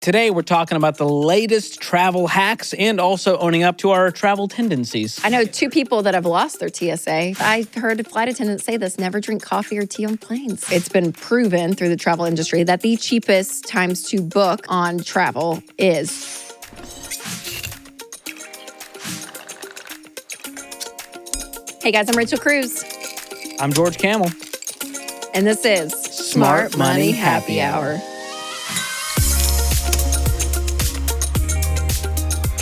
Today, we're talking about the latest travel hacks and also owning up to our travel tendencies. I know 2 people that have lost their TSA. I heard a flight attendant say this, never drink coffee or tea on planes. It's been proven through the travel industry that the cheapest times to book on travel is... Hey guys, I'm Rachel Cruz. I'm George Camel. And this is Smart Money Happy Hour.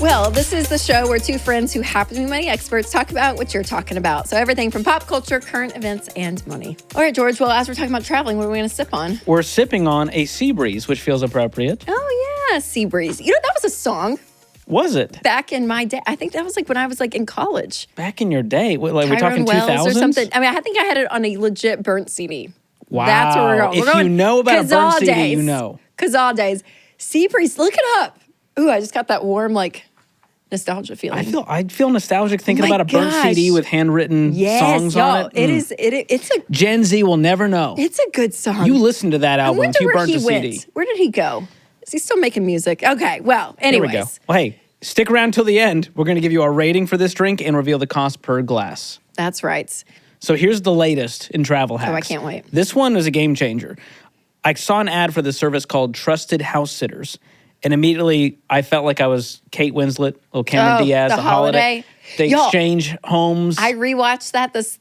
Well, this is the show where 2 friends who happen to be money experts talk about what you're talking about. So everything from pop culture, current events, and money. All right, George, well, as we're talking about traveling, what are we going to sip on? We're sipping on a Seabreeze, which feels appropriate. Oh, yeah, Seabreeze. You know, that was a song. Was it? Back in my day. I think that was like when I was like in college. Back in your day? What, like we're talking Wells 2000s? or something. I mean, I think I had it on a legit burnt CD. Wow. That's where we're going. If you know about a burnt CD, days. you know. Kazaa days. Seabreeze, look it up. Ooh, I just got that warm, like, nostalgia feeling. I feel nostalgic thinking about a burnt CD with handwritten songs on it. It's a Gen Z will never know. It's a good song. You listen to that album if you burnt a CD. Where did he go? Is he still making music? Okay, well, anyways. Here we go. Well, hey, stick around till the end. We're going to give you our rating for this drink and reveal the cost per glass. That's right. So here's the latest in travel hacks. Oh, I can't wait. This one is a game changer. I saw an ad for the service called Trusted House Sitters, and immediately I felt like I was Kate Winslet, little Cameron Diaz, the holiday. They exchange homes. I rewatched that this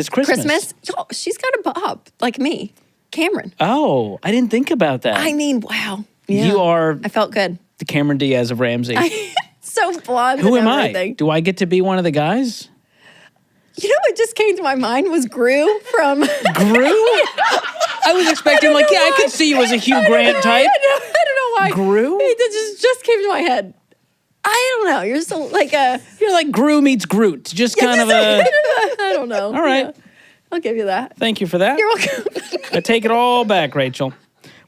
Christmas. Yo, she's got a bob like me, Cameron. Oh, I didn't think about that. I mean, wow. Yeah. You are I felt good. the Cameron Diaz of Ramsey. So blonde. Who am everything. I? Do I get to be one of the guys? You know what just came to my mind was Gru from... Gru? I was expecting I could see you as a Hugh Grant type. I don't know why. Gru? It just came to my head. I don't know. You're so like a... You're like Gru meets Groot. Just kind of a... I don't know. All right. Yeah. I'll give you that. Thank you for that. You're welcome. I take it all back, Rachel.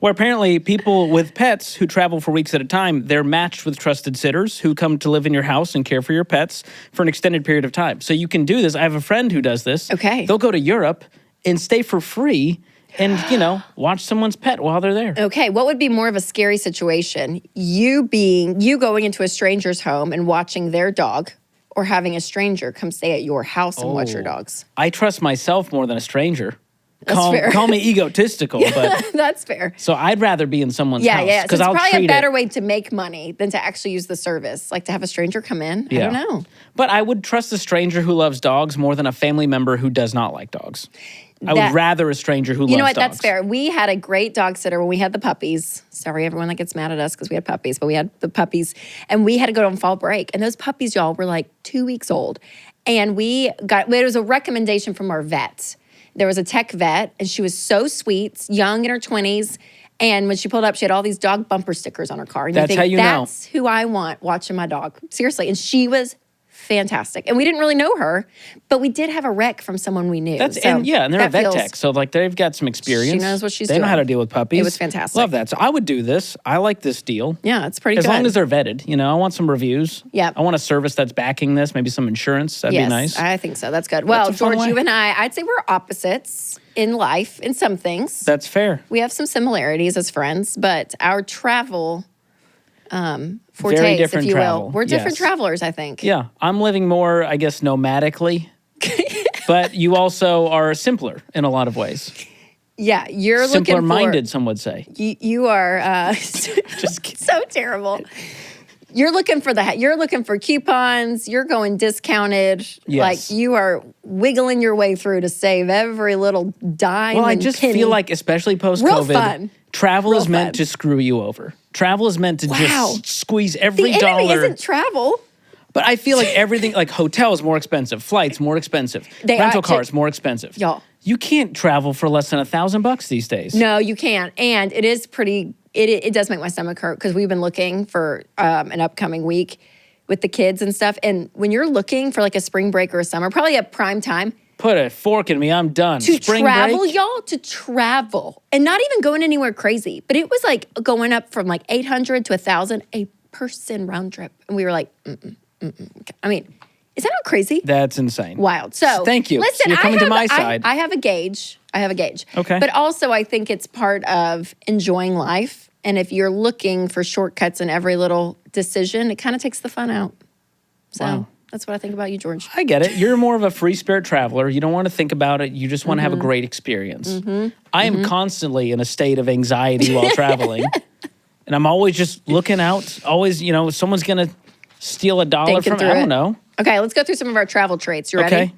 Where apparently people with pets who travel for weeks at a time, they're matched with trusted sitters who come to live in your house and care for your pets for an extended period of time. So you can do this. I have a friend who does this. Okay. They'll go to Europe and stay for free and, watch someone's pet while they're there. Okay, what would be more of a scary situation? You going into a stranger's home and watching their dog, or having a stranger come stay at your house and watch your dogs? I trust myself more than a stranger. That's fair. Call me egotistical, but that's fair. So I'd rather be in someone's house. Yeah. So it's I'll probably treat a better way to make money than to actually use the service. Like to have a stranger come in. I don't know. But I would trust a stranger who loves dogs more than a family member who does not like dogs. I would rather a stranger who loves dogs. You know what? That's fair. We had a great dog sitter when we had the puppies. Sorry, everyone that gets mad at us because we had puppies, but we had the puppies. And we had to go on fall break. And those puppies, y'all, were like 2 weeks old. And it was a recommendation from our vet. There was a tech vet, and she was so sweet, young in her 20s. And when she pulled up, she had all these dog bumper stickers on her car. And that's how you know. That's who I want watching my dog. Seriously. And she was fantastic. And we didn't really know her, but we did have a rec from someone we knew. And they're a vet tech, so they've got some experience. She knows what she's doing. They know how to deal with puppies. It was fantastic. Love that. So I would do this. I like this deal. Yeah, it's pretty good. As long as they're vetted. I want some reviews. Yeah. I want a service that's backing this, maybe some insurance. That'd be nice. I think so. That's good. Well, George, you and I'd say we're opposites in life in some things. That's fair. We have some similarities as friends, but our travel fortes, very different if you travel. will. We're different travelers, I think. Yeah. I'm living more, I guess, nomadically. But you also are simpler in a lot of ways. Yeah, you're simpler-minded, some would say. You are just so terrible. You're looking for coupons. You're going discounted. Yes. Like you are wiggling your way through to save every little dime. Well, I just feel like, especially post-COVID, travel is meant to screw you over. Travel is meant to just squeeze every dollar. The enemy isn't travel. But I feel like everything, like hotels more expensive, flights more expensive, rental cars more expensive. Y'all. You can't travel for less than $1,000 these days. No, you can't. And it is pretty, it does make my stomach hurt because we've been looking for an upcoming week with the kids and stuff. And when you're looking for like a spring break or a summer, probably a prime time. Put a fork in me, I'm done. To spring travel, break? y'all, to travel. And not even going anywhere crazy. But it was like going up from like 800 to 1,000 a person round trip. And we were like, I mean, is that not crazy? That's insane. Wild. So thank you. Listen, so you're coming to my side. I have a gauge. Okay. But also I think it's part of enjoying life And if you're looking for shortcuts in every little decision, it kind of takes the fun out. So that's what I think about you, George. I get it. You're more of a free spirit traveler. You don't want to think about it. You just want to have a great experience. I am constantly in a state of anxiety while traveling. And I'm always just looking out. Always, someone's going to steal $1 Thinking from me. through I don't it. know. Okay, let's go through some of our travel traits. You ready?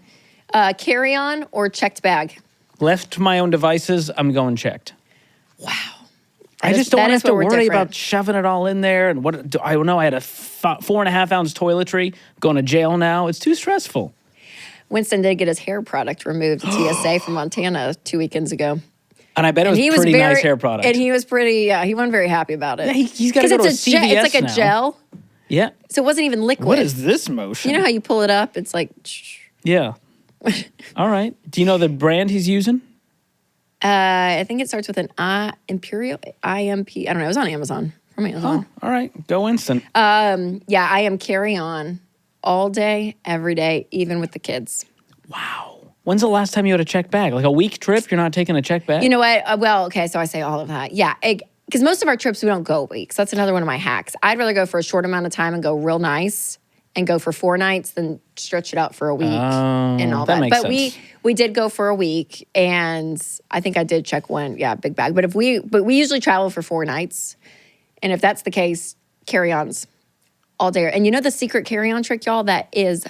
Okay. Carry-on or checked bag? Left to my own devices, I'm going checked. Wow. I just don't want to have to worry about shoving it all in there. And I don't know. I had a 4.5 ounce toiletry. Going to jail now. It's too stressful. Winston did get his hair product removed at TSA from Montana 2 weekends ago. And I bet it was pretty nice hair product. And he was pretty, he wasn't very happy about it. Yeah, he's got to go to a CVS it's like a gel. Yeah. So it wasn't even liquid. What is this motion? You know how you pull it up? It's like... Yeah. All right. Do you know the brand he's using? I think it starts with an Imperial, IMP. I don't know. It was on Amazon. From Amazon. Oh, all right. Go instant. Yeah, I am carry-on all day, every day, even with the kids. Wow. When's the last time you had a checked bag? Like a week trip, you're not taking a checked bag? You know what? Okay, so I say all of that. Yeah, because most of our trips, we don't go weeks. That's another one of my hacks. I'd rather go for a short amount of time and go real nice and go for 4 nights than stretch it out for a week and all that. Makes but sense. we did go for a week, and I think I did check one, big bag. But we usually travel for 4 nights, and if that's the case, carry-ons all day. And you know the secret carry-on trick, y'all? That is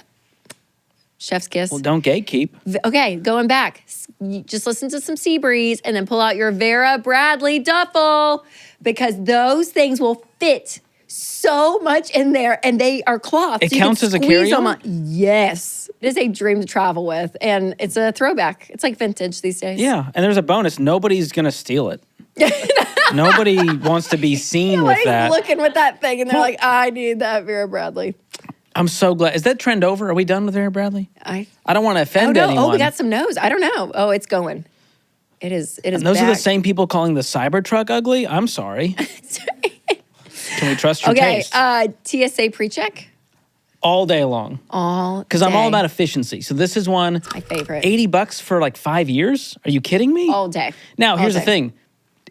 chef's kiss. Well, don't gatekeep. Okay, going back, you just listen to some Seabreeze and then pull out your Vera Bradley duffel, because those things will fit so much in there, and they are cloth. It counts as a carry-on? Yes. It is a dream to travel with, and it's a throwback. It's like vintage these days. Yeah, and there's a bonus. Nobody's going to steal it. Nobody wants to be seen with that. Looking with that thing, and they're like, I need that Vera Bradley. I'm so glad. Is that trend over? Are we done with Vera Bradley? I don't want to offend anyone. Oh, we got some no's. I don't know. Oh, it's going. It is. And those are the same people calling the Cybertruck ugly? I'm sorry. Can we trust your taste? TSA pre-check? All day long. Because I'm all about efficiency. So this is one. It's my favorite. $80 for like 5 years? Are you kidding me? All day. Now, here's the thing.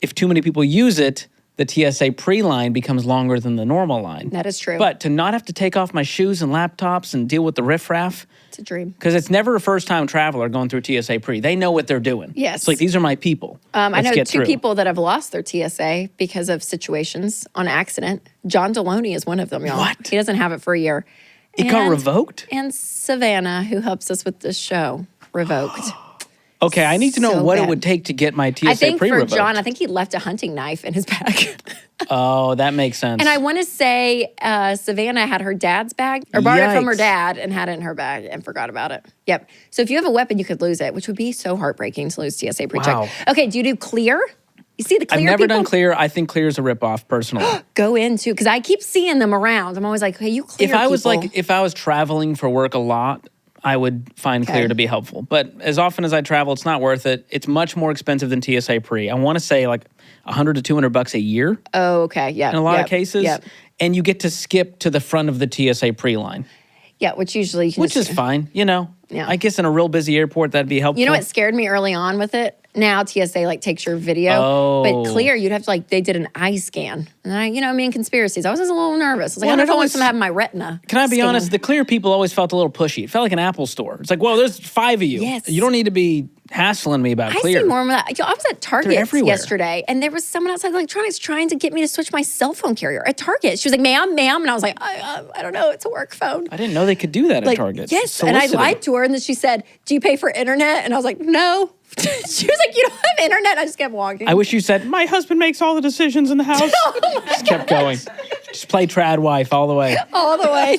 If too many people use it, the TSA pre-line becomes longer than the normal line. That is true. But to not have to take off my shoes and laptops and deal with the riffraff. It's a dream. Because it's never a first-time traveler going through TSA pre. They know what they're doing. Yes. It's like, these are my people. I know Let's 2 people that have lost their TSA because of situations on accident. John Deloney is one of them, y'all. What? He doesn't have it for a year. It got revoked? And Savannah, who helps us with this show, revoked. Okay, I need to know So what bad. it would take to get my TSA I think pre-revoked. for John, I think he left a hunting knife in his bag. Oh, that makes sense. And I want to say Savannah had her dad's bag, or borrowed it from her Yikes. dad and had it in her bag and forgot about it. Yep. So if you have a weapon, you could lose it, which would be so heartbreaking to lose TSA pre-check. Wow. Okay, do you do clear? You see the clear I've never people? done clear. I think clear is a ripoff, personally. Go into, because I keep seeing them around. I'm always like, hey, you clear If I was people. if I was traveling for work a lot, I would find clear to be helpful. But as often as I travel, it's not worth it. It's much more expensive than TSA pre. I want to say like $100 to $200 a year Oh, okay. Yeah. in a lot of cases. Yep. And you get to skip to the front of the TSA pre line, Yeah, which usually you can which just, is fine. Yeah. I guess in a real busy airport, that'd be helpful. You know what scared me early on with it? Now TSA takes your video, but clear you'd have to they did an eye scan, and me and conspiracies. I was just a little nervous. I was like, Well, I don't know if I want always- them to have my retina. Can I be scan. honest? The clear people always felt a little pushy. It felt like an Apple store. It's like, well, there's 5 of you. Yes. You don't need to be hassling me about I clear. see more of that. I was at Target everywhere. yesterday, and there was someone outside electronics trying to get me to switch my cell phone carrier at Target. She was like, ma'am, and I was like, I don't know, it's a work phone. I didn't know they could do that at Target. Yes, and I lied to her, and then she said, do you pay for internet? And I was like, no. She was like, you don't have internet? I just kept walking. I wish you said, my husband makes all the decisions in the house. Just kept going. Just play trad wife all the way. all the way.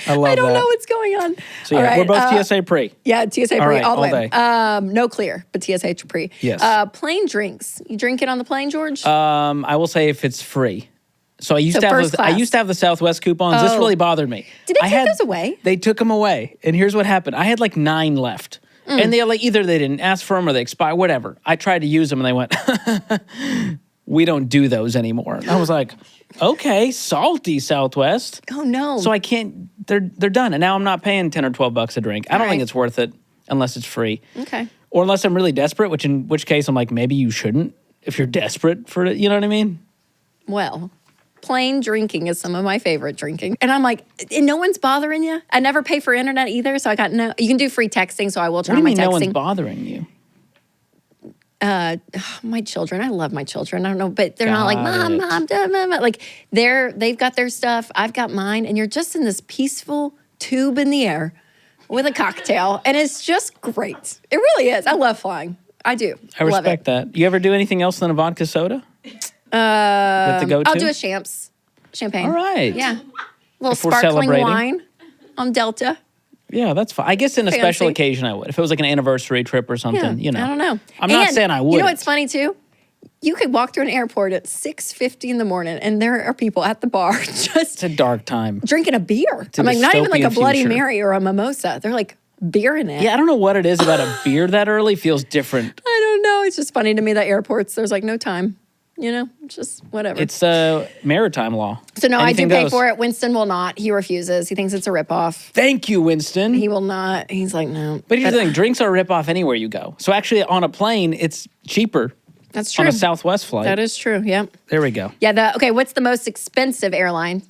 I love don't that. know what's going on. So yeah, All right, we're both TSA pre. Yeah, TSA pre right, all the all way. day. No clear, but TSA pre. Yes. Plane drinks. You drink it on the plane, George? I will say if it's free. So I used first class. I used to have the Southwest coupons. This Oh. really bothered me. Did they I take those away? They took them away. And here's what happened. I had like 9 left. And they either they didn't ask for them or they expired, whatever. I tried to use them and they went, we don't do those anymore. I was like, okay, salty Southwest. Oh no. So I can't, they're done. And now I'm not paying 10 or $12 a drink. I don't think right. it's worth it unless it's free. Okay. Or unless I'm really desperate, in which case I'm like, maybe you shouldn't if you're desperate for it. You know what I mean? Well, plain drinking is some of my favorite drinking. And I'm like, and no one's bothering you? I never pay for internet either, so I got no. You can do free texting, so I will turn on my texting. No one's bothering you? My children. I love my children. I don't know, but they're not like, Got mom, it. mom. Like they've got their stuff. I've got mine, and you're just in this peaceful tube in the air with a cocktail, and it's just great. It really is. I love flying. I do. I love respect it. that. You ever do anything else than a vodka soda? With the go-to? I'll do a champagne. All right. Yeah. A little If we're sparkling celebrating. wine on Delta. Yeah, that's fine. I guess in a special Fancy. occasion I would. If it was like an anniversary trip or something, Yeah, I don't know. I'm not saying I would. You know what's funny too? You could walk through an airport at 6:50 in the morning, and there are people at the bar just It's a dark time. drinking a beer. a I'm like, not even like a dystopian Bloody future. Mary or a mimosa. They're like beer in it. Yeah, I don't know what it is about a beer that early feels different. I don't know. It's just funny to me that airports, there's like no time. You know, it's just whatever. It's maritime law. So no, Anything I do pay goes. for it. Winston will not. He refuses. He thinks it's a ripoff. Thank you, Winston. He will not. He's like, no. But here's the thing, drinks are a ripoff anywhere you go. So actually on a plane, it's cheaper That's true. on a Southwest flight. That is true. Yep. There we go. Yeah. Okay. What's the most expensive airline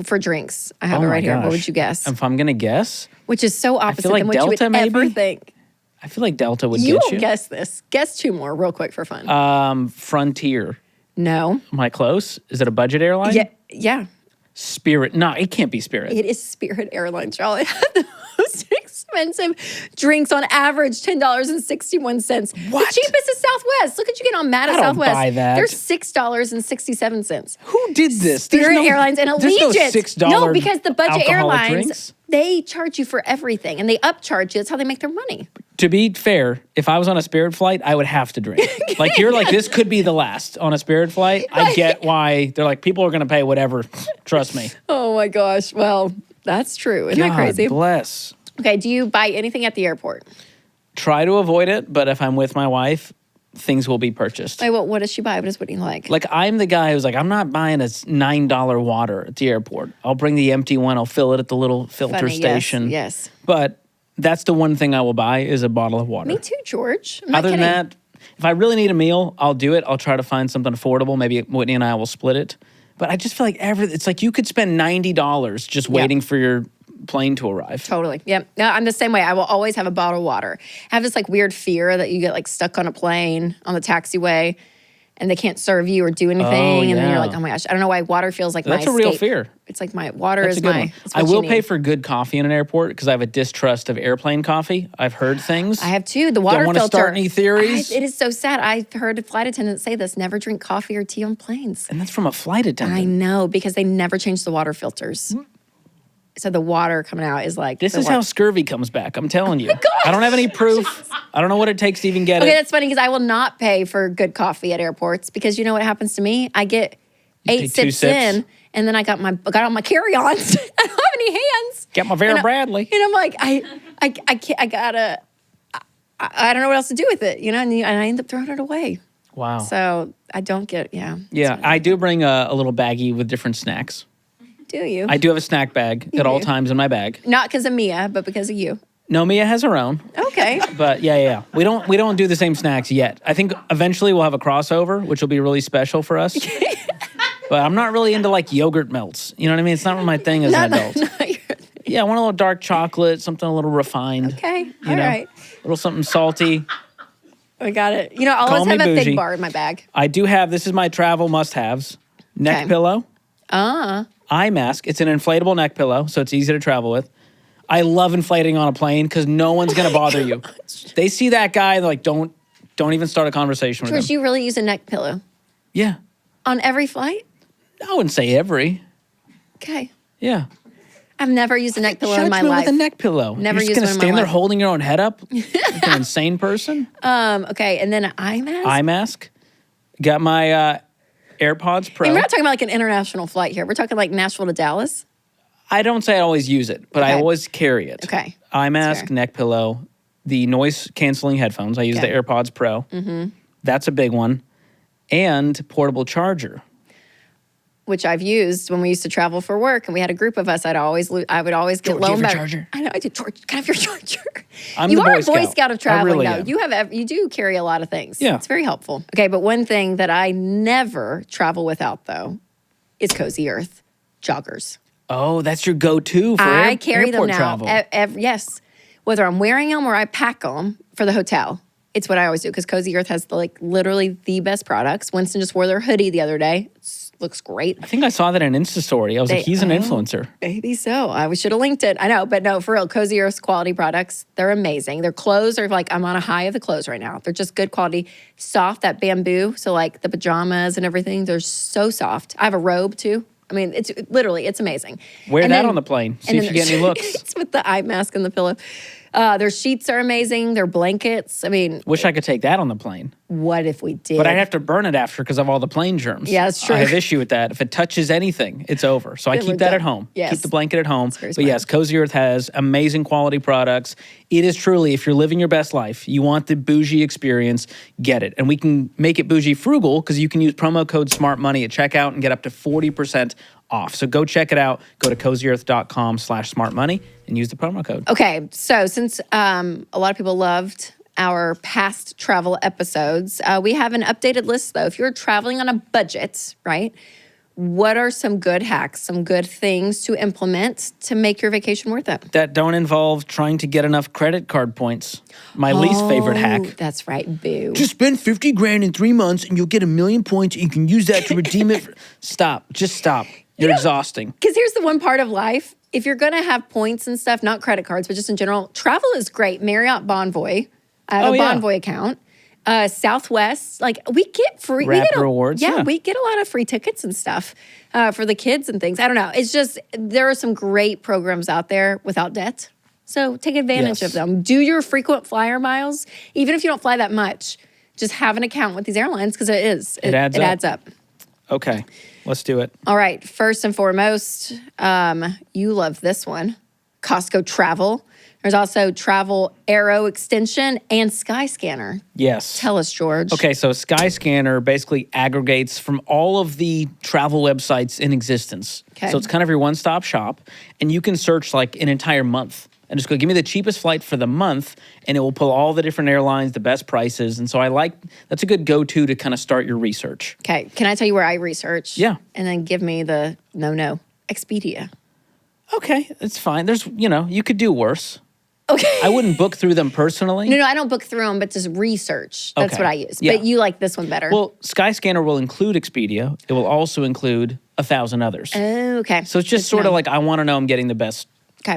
for drinks? I have it Oh my right here. What gosh. would you guess? If I'm going to guess, Which is so opposite like than what you Delta, would ever maybe? think. I feel like Delta would You get won't you. guess this. Guess two more real quick for fun. Frontier. No. Am I close? Is it a budget airline? Yeah. Spirit. No, it can't be Spirit. It is Spirit Airlines, y'all. It has the most expensive drinks on average, $10.61. What? The cheapest is Southwest. Look at you getting on mad at I don't Southwest. buy that. They're $6.67. Who did this? Spirit Airlines and there's no Allegiant. $6 No, because the budget alcoholic airlines, drinks. they charge you for everything and they upcharge you. That's how they make their money. To be fair, if I was on a Spirit flight, I would have to drink. Like you're like, this could be the last on a Spirit flight. I get why they're like, people are going to pay whatever. Trust me. Oh my gosh. Well, that's true. Isn't that God crazy? bless. Okay. Do you buy anything at the airport? Try to avoid it, but if I'm with my wife, things will be purchased. Like, what does she buy? What do you like? Like I'm the guy who's like, I'm not buying a $9 water at the airport. I'll bring the empty one. I'll fill it at the little filter Funny, station. Yes. But that's the one thing I will buy is a bottle of water. Me too, George. I'm not Other than kidding. that, if I really need a meal, I'll do it. I'll try to find something affordable. Maybe Whitney and I will split it. But I just feel like it's like you could spend $90 just waiting for your plane to arrive. Totally. Yep. No, I'm the same way. I will always have a bottle of water. I have this like weird fear that you get like stuck on a plane on the taxiway and they can't serve you or do anything. And then you're like, oh my gosh, I don't know why water feels like That's my a real escape. fear. It's like my water That's is a good my. one. It's I what you will need. pay for good coffee in an airport because I have a distrust of airplane coffee. I've heard things. I have too. The water Don't want to filter. start any theories. It is so sad. I've heard flight attendants say this: never drink coffee or tea on planes. And that's from a flight attendant. I know because they never change the water filters. So the water coming out is like This the is wor- how scurvy comes back. I'm telling you. I don't have any proof. I don't know what it takes to even get Okay, it. that's funny because I will not pay for good coffee at airports because you know what happens to me? I get take 8 2 sips sips? in, and then I got all my carry-ons. I don't have any hands. Get my Vera Bradley. And I'm like, I can't. I don't know what else to do with it, you know. And I end up throwing it away. Wow. So I don't get. Yeah. Yeah, I do bring a little baggie with different snacks. Do you? I do have a snack bag at all do. times in my bag. Not because of Mia, but because of you. No, Mia has her own. Okay. But yeah. We don't do the same snacks yet. I think eventually we'll have a crossover, which will be really special for us. But I'm not really into like yogurt melts. You know what I mean? It's not my thing as an adult. Yeah, I want a little dark chocolate, something a little refined. Okay. You All know, right. A little something salty. I got it. You know, I Call always me have a bougie. fig bar in my bag. I do have, this is my travel must-haves. Neck Okay. pillow. Eye mask. It's an inflatable neck pillow, so it's easy to travel with. I love inflating on a plane because no one's going to bother you. They see that guy, they're like, don't even start a conversation with George, him. you really use a neck pillow Yeah. on every flight? I wouldn't say every. Okay. Yeah. I've never used a neck pillow in my Judgment life. with a neck pillow. Never You're just used going one to in my stand there life. holding your own head up like an insane person? Okay, and then an eye mask? Eye mask. Got my AirPods Pro. And we're not talking about like an international flight here. We're talking like Nashville to Dallas. I don't say I always use it, but I Okay. always carry it. Okay. Eye That's mask, fair. neck pillow, the noise canceling headphones. I use Okay. the AirPods Pro. Mm-hmm. That's a big one. And portable charger. which I've used when we used to travel for work and we had a group of us, I would always get George, low you and have your better. charger? I know, I do. George, can I have your charger? I'm you the are Boy a Boy Scout. Scout of I traveling, really though. am. You do carry a lot of things. Yeah. It's very helpful. Okay, but one thing that I never travel without, though, is Cozy Earth joggers. Oh, that's your go-to for I carry them airport now. travel. Yes. Whether I'm wearing them or I pack them for the hotel. It's what I always do because Cozy Earth has literally the best products. Winston just wore their hoodie the other day. Looks great. I think I saw that in Insta story. I was like, he's an influencer. Maybe so. I should have linked it. I know, but no, for real, Cozy Earth's quality products, they're amazing. Their clothes are I'm on a high of the clothes right now. They're just good quality, soft, that bamboo. So the pajamas and everything, they're so soft. I have a robe too. I mean, it's amazing. Wear that on the plane. See if you get any looks. It's with the eye mask and the pillow. Their sheets are amazing. Their blankets. I mean, Wish I could take that on the plane. What if we did? But I'd have to burn it after because of all the plane germs. Yeah, that's true. I have issue with that. If it touches anything, it's over. So I Then keep we're that done. at home. Yes. Keep the blanket at home. very But smart. yes, Cozy Earth has amazing quality products. It is truly, if you're living your best life, you want the bougie experience, get it. And we can make it bougie frugal because you can use promo code SmartMoney at checkout and get up to 40% off. So go check it out. Go to cozyearth.com/smartmoney and use the promo code. Okay, so since a lot of people loved our past travel episodes, we have an updated list though. If you're traveling on a budget, right? What are some good hacks, some good things to implement to make your vacation worth it? That don't involve trying to get enough credit card points. My least favorite hack. That's right, boo. Just spend 50 grand in 3 months and you'll get 1 million points and you can use that to redeem it. Stop. Just stop. You're exhausting. Because here's the one part of life. If you're going to have points and stuff, not credit cards, but just in general, travel is great. Marriott Bonvoy. I have a Bonvoy account. Southwest, we get free. Rewards. Yeah, we get a lot of free tickets and stuff for the kids and things. I don't know. It's just, there are some great programs out there without debt. So take advantage of them. Do your frequent flyer miles. Even if you don't fly that much, just have an account with these airlines because it adds up. Okay, let's do it. All right. First and foremost, you love this one, Costco Travel. There's also Travel Arrow Extension and Skyscanner. Yes. Tell us, George. Okay, so Skyscanner basically aggregates from all of the travel websites in existence. Okay. So it's kind of your one-stop shop, and you can search an entire month and just go, give me the cheapest flight for the month, and it will pull all the different airlines, the best prices. And so that's a good go-to to kind of start your research. Okay. Can I tell you where I research? Yeah. And then give me the no. Expedia. Okay, it's fine. There's, you could do worse. Okay. I wouldn't book through them personally. No, I don't book through them, but just research. That's Okay. what I use. Yeah. But you like this one better. Well, Skyscanner will include Expedia. It will also include 1,000 others. Okay. So it's just sort of I want to know I'm getting the best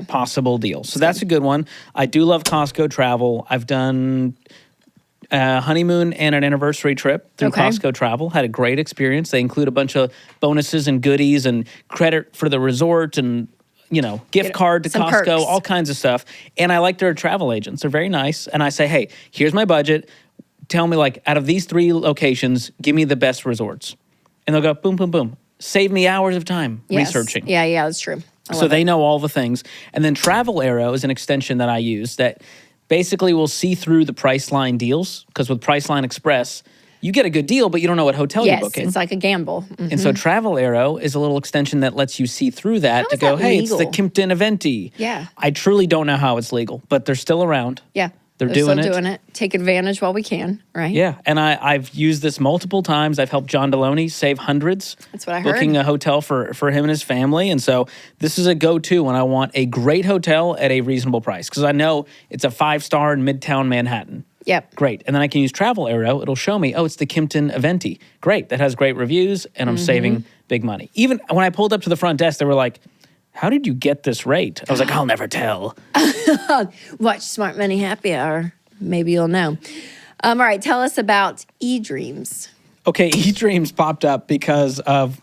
possible deal. So that's a good one. I do love Costco Travel. I've done a honeymoon and an anniversary trip through Costco Travel. Had a great experience. They include a bunch of bonuses and goodies and credit for the resort and gift card to Costco, perks. all kinds of stuff. And I like their travel agents. They're very nice. And I say, hey, here's my budget. Tell me, out of these 3 locations, give me the best resorts. And they'll go, boom, boom, boom. Save me hours of time researching. Yeah, that's true. So they know all the things. And then Travel Arrow is an extension that I use that basically will see through the Priceline deals. Because with Priceline Express, you get a good deal, but you don't know what hotel you're booking. It's like a gamble. Mm-hmm. And so Travel Arrow is a little extension that lets you see through that to go, hey, it's the Kimpton Eventi. Yeah. I truly don't know how it's legal, but they're still around. Yeah. They're still doing doing it. Take advantage while we can, right? Yeah. And I've used this multiple times. I've helped John Deloney save hundreds. That's what I heard. Booking a hotel for him and his family. And so this is a go-to when I want a great hotel at a reasonable price. Because I know it's a 5-star in Midtown Manhattan. Yep. Great. And then I can use Travel Arrow. It'll show me, it's the Kimpton Eventi. Great. That has great reviews, and I'm saving big money. Even when I pulled up to the front desk, they were like, how did you get this rate? I was like, I'll never tell. Watch Smart Money Happy Hour. Maybe you'll know. All right. Tell us about eDreams. Okay. eDreams popped up because of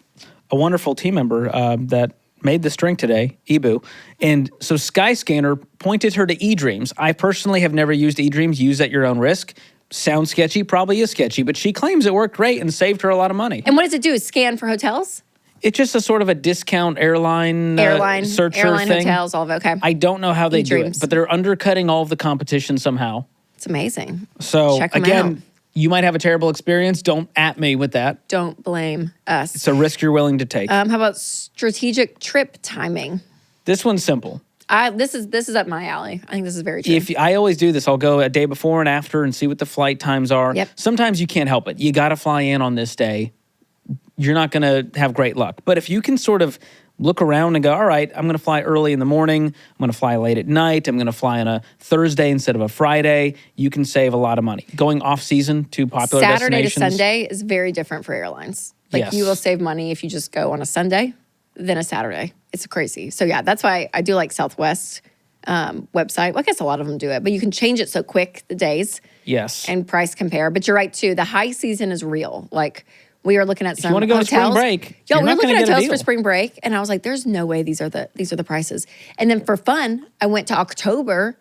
a wonderful team member that made this drink today, Ibu. And so Skyscanner pointed her to eDreams. I personally have never used eDreams. Use at your own risk. Sounds sketchy, probably is sketchy, but she claims it worked great and saved her a lot of money. And what does it do? Scan for hotels? It's just a sort of a discount airline searcher airline thing. hotels, all of it. Okay. I don't know how they do it, eDreams. but they're undercutting all of the competition somehow. It's amazing. So Check 'em again, out. You might have a terrible experience. Don't at me with that. Don't blame us. It's a risk you're willing to take. How about strategic trip timing? This one's simple. This is up my alley. I think this is very true. If I always do this, I'll go a day before and after and see what the flight times are. Yep. Sometimes you can't help it. You got to fly in on this day. You're not going to have great luck. But if you can sort of look around and go, all right, I'm going to fly early in the morning. I'm going to fly late at night. I'm going to fly on a Thursday instead of a Friday. You can save a lot of money. Going off season to popular Saturday destinations. to Sunday is very different for airlines. Like Yes. you will save money if you just go on a Sunday than a Saturday. It's crazy. So yeah, that's why I do like Southwest website. Well, I guess a lot of them do it, but you can change it so quick, the days. Yes. And price compare. But you're right too. The high season is real. Like we are looking at some you wanna go to hotels. spring break, Yo, you're we were not looking gonna at get a hotels for deal. spring break, and I was like, "There's no way these are the prices." And then for fun, I went to October,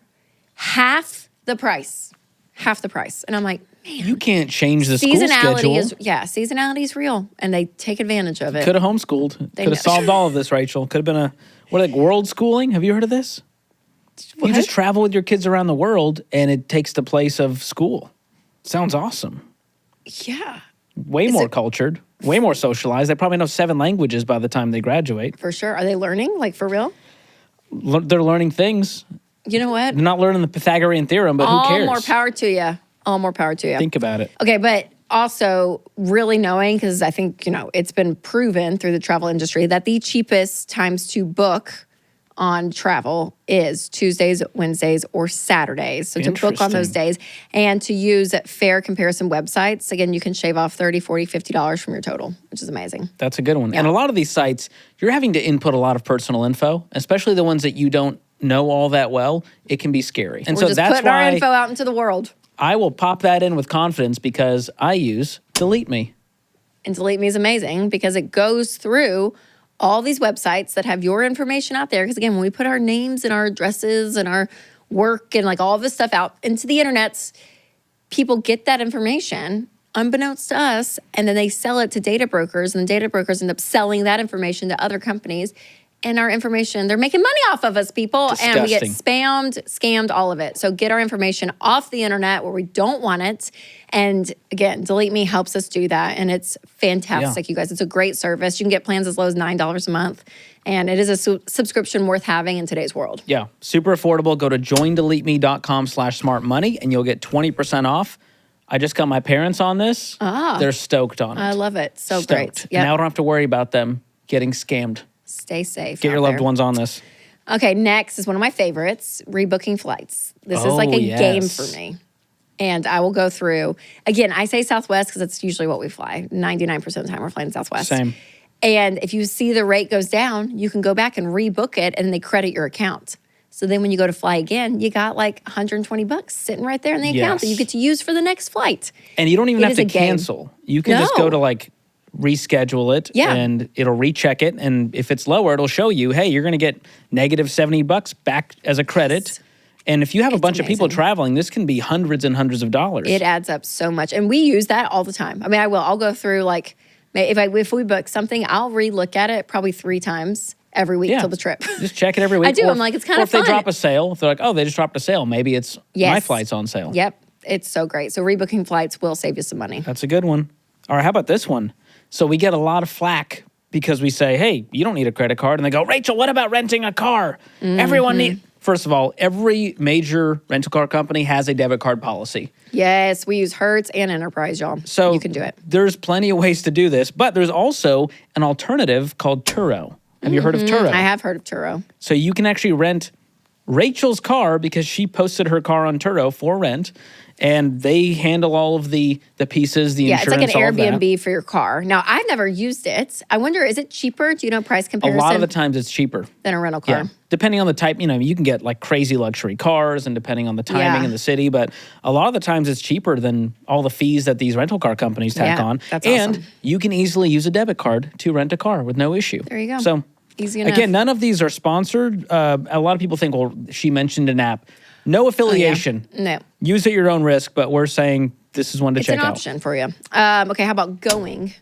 half the price, and I'm like, man, You can't change the school schedule. Seasonality is real, and they take advantage of it. Could have homeschooled. Could know. have solved all of this, Rachel. Could have been world schooling. Have you heard of this? What? You just travel with your kids around the world and it takes the place of school. Sounds awesome. Yeah, Way more cultured, way more socialized. They probably know 7 languages by the time they graduate. for sure. Are they learning like for real? They're learning things. You know what? They're not learning the Pythagorean theorem, but who All cares? more power to you. All more power to you. Think about it. Okay, but also really knowing, because I think, it's been proven through the travel industry that the cheapest times to book on travel is Tuesdays, Wednesdays, or Saturdays. So to book on those Interesting. days and to use fair comparison websites, again, you can shave off $30, $40, $50 from your total, which is amazing. That's a good one. And a lot of these sites, you're having to input a lot of personal info, especially the ones that you don't know all that well. It can be scary. And We're so just that's putting our why info out into the world. I will pop that in with confidence because I use Delete Me. And Delete Me is amazing because it goes through all these websites that have your information out there. Because again, when we put our names and our addresses and our work and like all this stuff out into the internets, people get that information unbeknownst to us, and then they sell it to data brokers, and the data brokers end up selling that information to other companies. And our information, they're making money off of us, people. And we get Disgusting. scammed, all of it. So get our information off the internet where we don't want it. And again, Delete Me helps us do that. And it's fantastic, you guys. It's a great service. You can get plans as low as $9 a month. And it is a subscription worth having in today's world. Yeah, super affordable. Go to joindeleteme.com/smartmoney and you'll get 20% off. I just got my parents on this. They're stoked on it. I love it. So Stoked. great. Now I don't have to worry about them getting scammed. Stay safe. Get your out loved there. ones on this. Okay, next is one of my favorites, rebooking flights. This is like a game for me. And I will go through, again, I say Southwest because that's usually what we fly. 99% of the time we're flying Southwest. Same. And if you see the rate goes down, you can go back and rebook it and they credit your account. So then when you go to fly again, you got like $120 sitting right there in the account that you get to use for the next flight. And you don't even It have is to a game. cancel. You can just go to like reschedule it and it'll recheck it. And if it's lower, it'll show you, hey, you're going to get negative $70 back as a credit. And if you have a bunch of people traveling, this can be hundreds and hundreds of dollars. It adds up so much. And we use that all the time. I mean, I'll go through like, if we book something, I'll re-look at it probably 3 times every week till the trip. Just check it every week. I do. Or I'm like, it's kind of if fun. they drop a sale, if they're like, oh, they just dropped a sale, maybe it's my flight's on sale. Yep. It's so great. So rebooking flights will save you some money. That's a good one. All right, how about this one? So we get a lot of flack because we say, hey, you don't need a credit card. And they go, Rachel, what about renting a car? Everyone needs... First of all, every major rental car company has a debit card policy. Yes, we use Hertz and Enterprise, y'all. So you can do it. There's plenty of ways to do this, but there's also an alternative called Turo. Have you heard of Turo? I have heard of Turo. So you can actually rent Rachel's car because she posted her car on Turo for rent. And they handle all of the pieces, the insurance, it's like an all of that. Airbnb for your car. Now, I've never used it. I wonder, is it cheaper? Do you know price comparison? A lot of the times it's cheaper. Than a rental car. Yeah. Depending on the type, you can get like crazy luxury cars and depending on the timing in the city. But a lot of the times it's cheaper than all the fees that these rental car companies tack on. That's and awesome. you can easily use a debit card to rent a car with no issue. There you go. So easy enough. Again, none of these are sponsored. A lot of people think, well, she mentioned an app. No affiliation. No. Use at your own risk, but we're saying this is one to check out. It's an option for you. Okay, how about Going?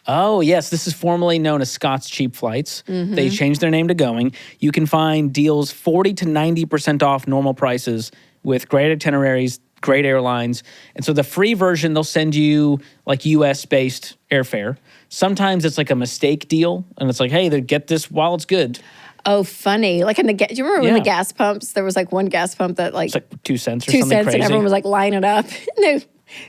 Oh, yes. This is formerly known as Scott's Cheap Flights. They changed their name to Going. You can find deals 40 to 90% off normal prices with great itineraries, great airlines. And so the free version, they'll send you like US-based airfare. Sometimes it's like a mistake deal, and it's like, hey, get this while it's good. Oh, funny. Like do you remember when the gas pumps, there was like one gas pump that It's like 2 cents or 2 something cents crazy. and everyone was like lining up. No,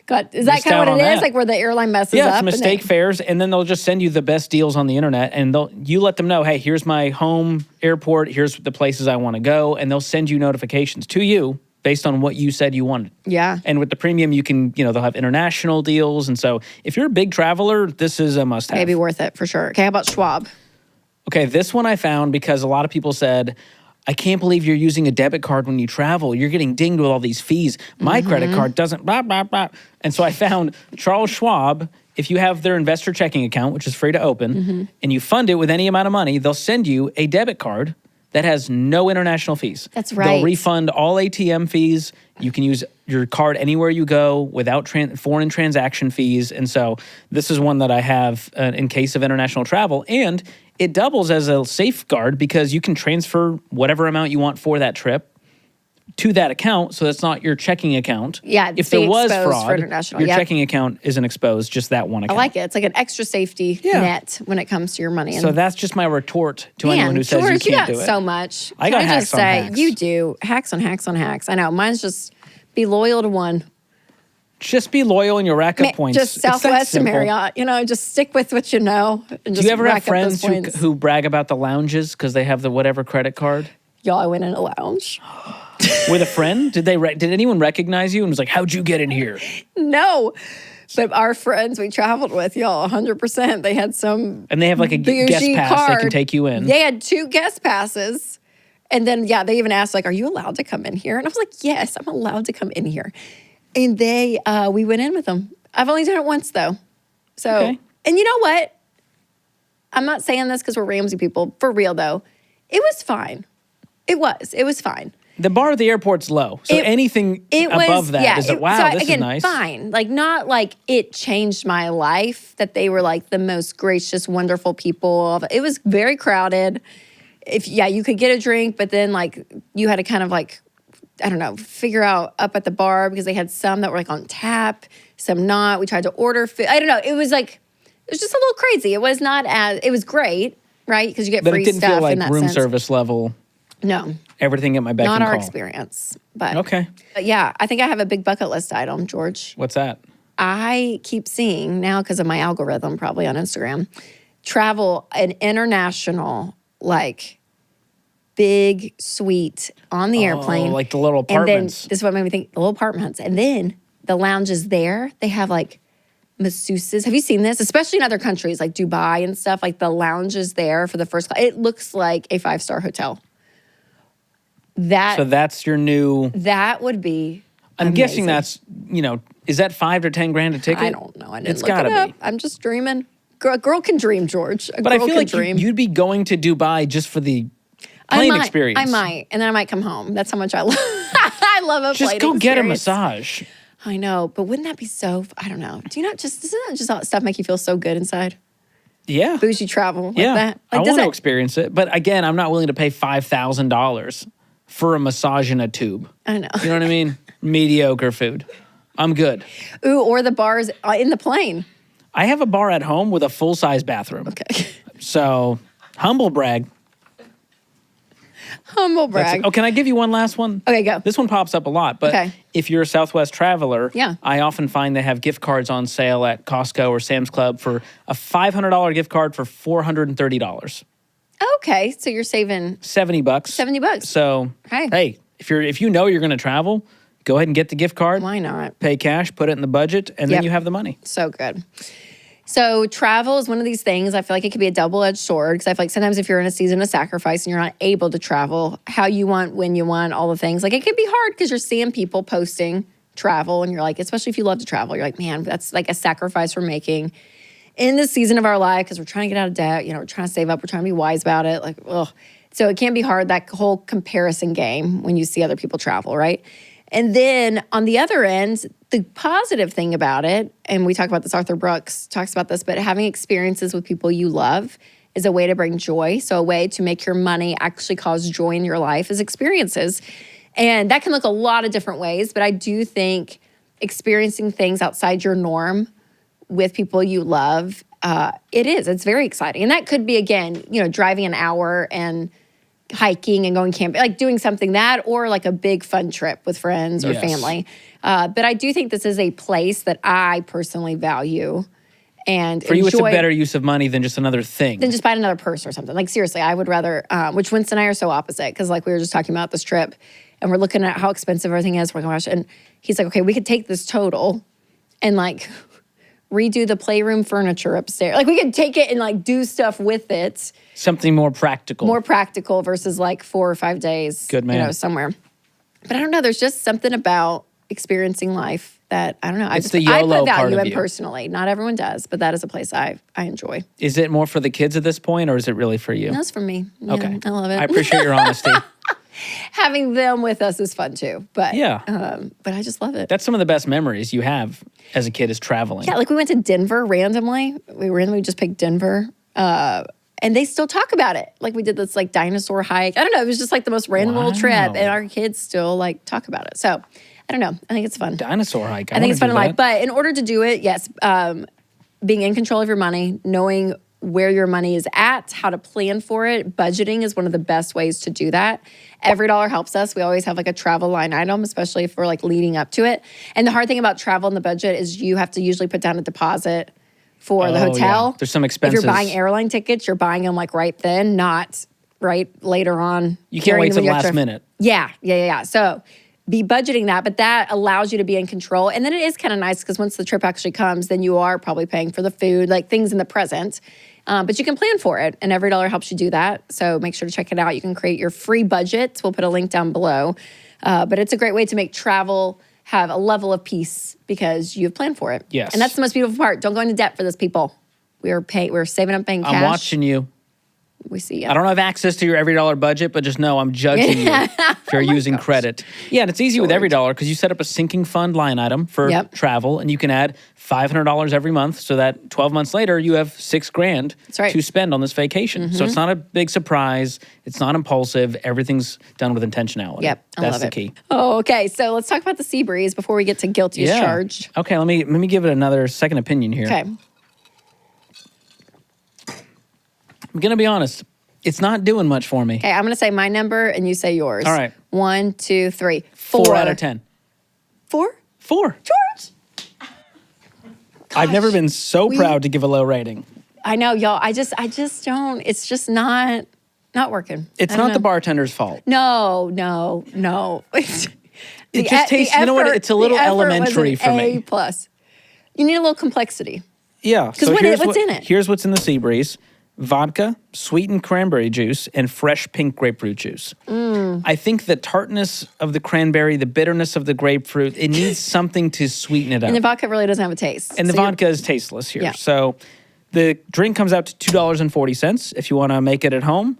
God, is that Missed kind of out what on it is? that. Like where the airline messes Yeah, up? it's mistake fares, and then they'll just send you the best deals on the internet, and you let them know, hey, here's my home airport, here's the places I want to go, and they'll send you notifications to you based on what you said you wanted. Yeah. And with the premium, you can, they'll have international deals, and so if you're a big traveler, this is a must-have. Maybe worth it for sure. Okay, how about Schwab? Okay, this one I found because a lot of people said, I can't believe you're using a debit card when you travel. You're getting dinged with all these fees. My credit card doesn't, blah, blah, blah. And so I found Charles Schwab, if you have their investor checking account, which is free to open, and you fund it with any amount of money, they'll send you a debit card that has no international fees. That's right. They'll refund all ATM fees. You can use your card anywhere you go without foreign transaction fees. And so this is one that I have in case of international travel. And it doubles as a safeguard because you can transfer whatever amount you want for that trip to that account, so that's not your checking account. Yeah, if there was exposed fraud, for international. your Yep. checking account isn't exposed, just that one I account. like it. It's like an extra safety net when it comes to your money. So that's just my retort to anyone who says George, you can't got do it. so much. I got Can hacks just on say, hacks. you do. Hacks on hacks on hacks. I know. Mine's just be loyal to one. Just be loyal and you'll rack up points. Just It's that Southwest and simple. Marriott. Just stick with what you know. And just Do you ever have rack up those friends points. who brag about the lounges because they have the whatever credit card? Y'all, I went in a lounge. With a friend? Did anyone recognize you and was like, how'd you get in here? No. But our friends we traveled with, y'all, 100%. They had some And they have like a guest bougie pass card. that can take you in. They had 2 guest passes. And then, they even asked, like, are you allowed to come in here? And I was like, yes, I'm allowed to come in here. And we went in with them. I've only done it once, though. So, Okay. And you know what? I'm not saying this because we're Ramsey people. For real, though. It was fine. It was fine. The bar at the airport's low. So anything above that is wow, this is nice. Fine. Like, not like it changed my life, that they were like the most gracious, wonderful people. It was very crowded. You could get a drink, but then like you had to kind of like, I don't know, figure out up at the bar because they had some that were like on tap, some not. We tried to order food. I don't know. It was just a little crazy. It was not it was great, right? Because you get But free it didn't stuff feel like in that room sense. service level. No. Everything at my beck Not and our call. experience. But Okay. But yeah, I think I have a big bucket list item, George. What's that? I keep seeing now because of my algorithm, probably on Instagram, travel an international, like big suite on the airplane. Like the little And then apartments. this is what made me think, the little apartments. And then the lounges there, they have like masseuses. Have you seen this? Especially in other countries like Dubai and stuff, like the lounges there for the first class. It looks like a 5-star hotel. So that's your new. That would be I'm guessing amazing. that's, is that $5 to $10 grand a ticket? I don't know. I didn't It's look gotta it up. be. I'm just dreaming. A girl can dream, George. But I feel like you'd be going to Dubai just for the plane experience. I might. And then I might come home. That's how much I love I love a Just plane go get a experience. massage. I know. But wouldn't that be so, I don't know. Doesn't that just all stuff make you feel so good inside? Yeah. Bougie travel like Yeah. that? I Like, want to experience it. But again, I'm not willing to pay $5,000 for a massage in a tube. I know. You know what I mean? Mediocre food. I'm good. Ooh, or the bars in the plane. I have a bar at home with a full-size bathroom. Okay. So, humble brag. Humble brag. Oh, can I give you one last one? Okay, go. This one pops up a lot, but Okay. if you're a Southwest traveler, Yeah. I often find they have gift cards on sale at Costco or Sam's Club for a $500 gift card for $430. Okay, so you're saving $70. $70. So, Hey. if you know you're going to travel, go ahead and get the gift card. Why not? Pay cash, put it in the budget, and then Yep. you have the money. So good. So travel is one of these things. I feel like it could be a double-edged sword because I feel like sometimes if you're in a season of sacrifice and you're not able to travel how you want, when you want, all the things, like it can be hard because you're seeing people posting travel and you're like, especially if you love to travel, you're like, man, that's like a sacrifice we're making in this season of our life because we're trying to get out of debt. We're trying to save up. We're trying to be wise about it. Like, ugh. So it can be hard, that whole comparison game when you see other people travel, right? And then on the other end, the positive thing about it, and we talk about this, Arthur Brooks talks about this, but having experiences with people you love is a way to bring joy. So a way to make your money actually cause joy in your life is experiences. And that can look a lot of different ways, but I do think experiencing things outside your norm with people you love, it's very exciting. And that could be, again, driving an hour and hiking and going camping, like doing something that, or like a big fun trip with friends or family. But I do think this is a place that I personally value and for you, it's a better use of money than just another thing. Than just buying another purse or something. Like, seriously, I would rather, which Winston and I are so opposite, because like we were just talking about this trip and we're looking at how expensive everything is. Oh my gosh. And he's like, okay, we could take this total and like redo the playroom furniture upstairs. Like we could take it and like do stuff with it. Something more practical. More practical versus like 4 or 5 days. Good man. Somewhere. But I don't know. There's just something about experiencing life that, I don't know. It's the YOLO I put part value of in you. Personally. Not everyone does, but that is a place I enjoy. Is it more for the kids at this point, or is it really for you? That's for me. Yeah, Okay. I love it. I appreciate your honesty. Having them with us is fun too. But yeah. But I just love it. That's some of the best memories you have as a kid is traveling. Yeah, like we went to Denver randomly. We randomly just picked Denver. And they still talk about it. Like we did this like dinosaur hike. I don't know. It was just like the most random little trip. And our kids still like talk about it. So I don't know. I think it's fun. Dinosaur hike. I think it's fun in life. But in order to do it, yes, being in control of your money, knowing where your money is at, how to plan for it, budgeting is one of the best ways to do that. Every dollar helps us. We always have like a travel line item, especially if we're like leading up to it. And the hard thing about travel and the budget is you have to usually put down a deposit for the hotel. Yeah. There's some expenses. If you're buying airline tickets, you're buying them like right then, not right later on. You can't wait till the last minute. Yeah. So be budgeting that, but that allows you to be in control. And then it is kind of nice because once the trip actually comes, then you are probably paying for the food, like things in the present. But you can plan for it, and every dollar helps you do that. So make sure to check it out. You can create your free budget. We'll put a link down below. But it's a great way to make travel have a level of peace because you've planned for it. Yes. And that's the most beautiful part. Don't go into debt for this, people. We're saving up, paying cash. I'm watching you. We see you. I don't have access to your every dollar budget, but just know I'm judging you if you're using credit. Yeah, and it's easy with every dollar because you set up a sinking fund line item for travel, and you can add $500 every month so that 12 months later you have $6,000 to spend on this vacation. So it's not a big surprise. It's not impulsive. Everything's done with intentionality. Yep, I love That's the it. key. Oh, okay. So let's talk about the Seabreeze before we get to guilty as charged. Okay, let me give it another second opinion here. Okay. I'm going to be honest. It's not doing much for me. Okay, I'm going to say my number and you say yours. All right. 1, 2, 3. 4 out of 10. 4? 4. George? I've never been so proud to give a low rating. I know, y'all. I just don't. It's just not working. It's not the bartender's fault. No. It just tastes, you know what? It's a little elementary for me. A+. You need a little complexity. Yeah. Because what's in it? Here's what's in the Seabreeze. Vodka, sweetened cranberry juice, and fresh pink grapefruit juice. I think the tartness of the cranberry, the bitterness of the grapefruit, it needs something to sweeten it up. And the vodka really doesn't have a taste. And the vodka is tasteless here. Yeah. So the drink comes out to $2.40 if you want to make it at home.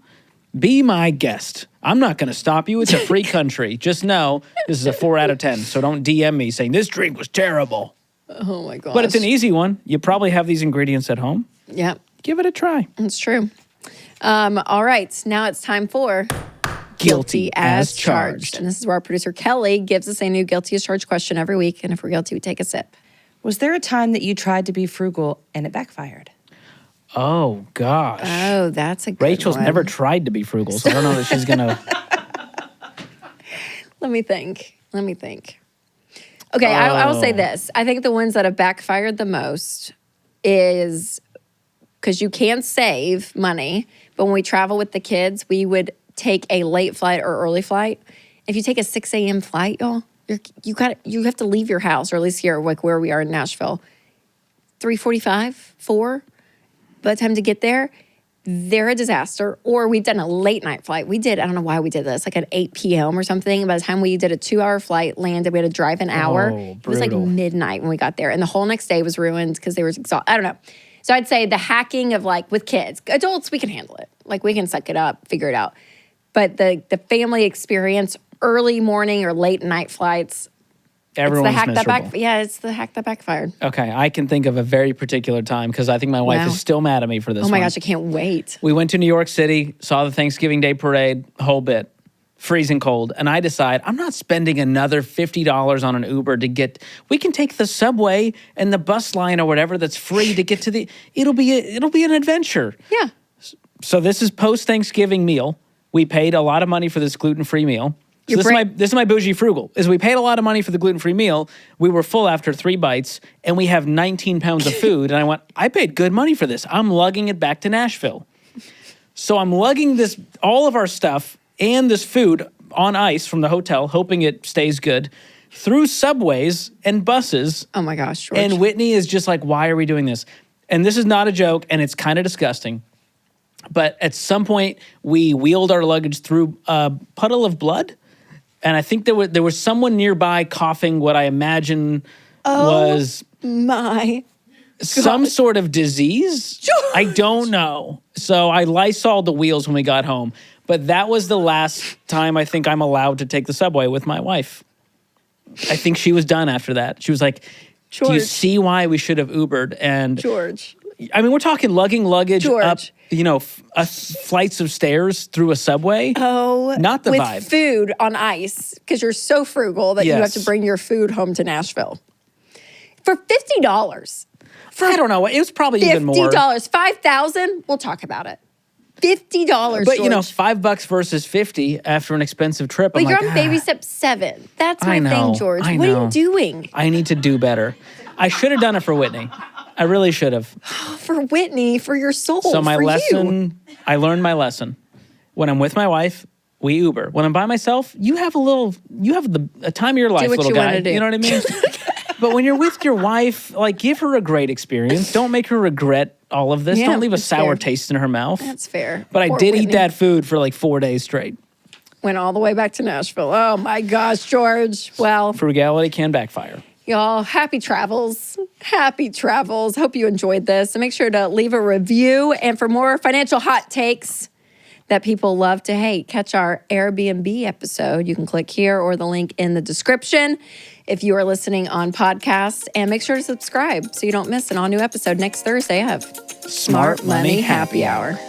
Be my guest. I'm not going to stop you. It's a free country. Just know this is a 4 out of 10. So don't DM me saying this drink was terrible. Oh my gosh. But it's an easy one. You probably have these ingredients at home. Yeah. Give it a try. It's true. All right. Now it's time for Guilty as Charged. And this is where our producer Kelly gives us a new Guilty as Charged question every week. And if we're guilty, we take a sip. Was there a time that you tried to be frugal and it backfired? Oh, gosh. Oh, that's a good Rachel's one. never tried to be frugal, so I don't know that she's going to... Let me think. Okay, I will say this. I think the ones that have backfired the most is... because you can save money, but when we travel with the kids, we would take a late flight or early flight. If you take a 6 a.m. flight, y'all, you have to leave your house, or at least here, like where we are in Nashville, 3:45, 4. By the time to get there, they're a disaster. Or we've done a late night flight. I don't know why we did this, like at 8 p.m. or something. By the time we did a 2-hour flight, landed, we had to drive an hour. It was like midnight when we got there. And the whole next day was ruined because they were exhausted. I don't know. So I'd say the hacking of like with kids, adults, we can handle it. Like we can suck it up, figure it out. But the family experience, early morning or late night flights, Everyone's miserable. It's the hack that backfired. Okay, I can think of a very particular time because I think my wife is still mad at me for this Oh my one. gosh, I can't wait. We went to New York City, saw the Thanksgiving Day parade, whole bit. freezing cold, and I decide I'm not spending another $50 on an Uber to get. We can take the subway and the bus line or whatever that's free to get to the. It'll be an adventure. Yeah. So this is post-Thanksgiving meal. We paid a lot of money for this gluten-free meal. So this is my bougie frugal. Is we paid a lot of money for the gluten-free meal. We were full after 3 bites, and we have 19 pounds of food. And I went, I paid good money for this. I'm lugging it back to Nashville. So I'm lugging all of our stuff and this food on ice from the hotel, hoping it stays good, through subways and buses. Oh my gosh, George. And Whitney is just like, why are we doing this? And this is not a joke, and it's kind of disgusting. But at some point, we wheeled our luggage through a puddle of blood. And I think there was someone nearby coughing what I imagine was some sort of disease. George. I don't know. So I Lysoled the wheels when we got home. But that was the last time I think I'm allowed to take the subway with my wife. I think she was done after that. She was like, George. do you see why we should have Ubered? And George. I mean, we're talking lugging luggage George. up, flights of stairs through a subway. Oh, not the with vibe. Food on ice because you're so frugal that you have to bring your food home to Nashville for $50. I don't know. It was probably even more. $50, $5,000. We'll talk about it. $50. But George. $5 versus 50 after an expensive trip. But I'm you're like, on baby step 7. That's my I know, thing, George. I What are know. you doing? I need to do better. I should have done it for Whitney. I really should have. For Whitney, for your soul, So my for lesson, I learned my lesson. When I'm with my wife, we Uber. When I'm by myself, you have a time of your life, what little you guy. wanna do. You know what I mean? But when you're with your wife, like, give her a great experience. Don't make her regret all of this. Yeah, Don't leave a that's sour fair. taste in her mouth. That's fair. But I Poor did eat Whitney. that food for like 4 days straight. Went all the way back to Nashville. Oh my gosh, George. Well, Frugality can backfire. y'all, happy travels. Happy travels. Hope you enjoyed this. And make sure to leave a review. And for more financial hot takes that people love to hate, catch our Airbnb episode. You can click here or the link in the description if you are listening on podcast. And make sure to subscribe so you don't miss an all new episode next Thursday of Smart Money Happy Hour.